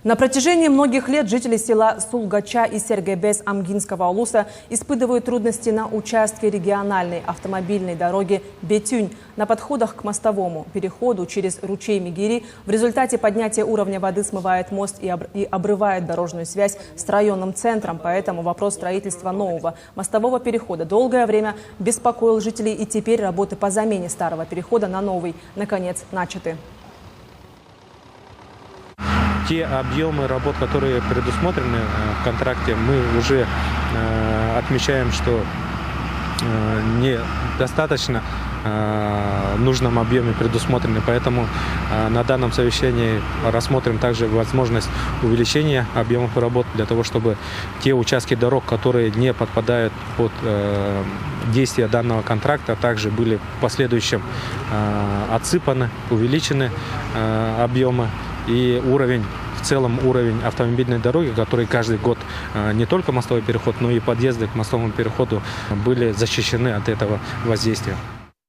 На протяжении многих лет жители села Сулгача и Сергебес Амгинского улуса испытывают трудности на участке региональной автомобильной дороги Бетюнь на подходах к мостовому переходу через ручей Мигири. В результате поднятия уровня воды смывает мост и обрывает дорожную связь с районным центром. Поэтому вопрос строительства нового мостового перехода долгое время беспокоил жителей, и теперь работы по замене старого перехода на новый наконец начаты. Те объемы работ, которые предусмотрены в контракте, мы уже отмечаем, что недостаточно в нужном объеме предусмотрены. Поэтому на данном совещании рассмотрим также возможность увеличения объемов работ для того, чтобы те участки дорог, которые не подпадают под действие данного контракта, также были в последующем отсыпаны, увеличены объемы. И в целом уровень автомобильной дороги, который каждый год не только мостовой переход, но и подъезды к мостовому переходу были защищены от этого воздействия.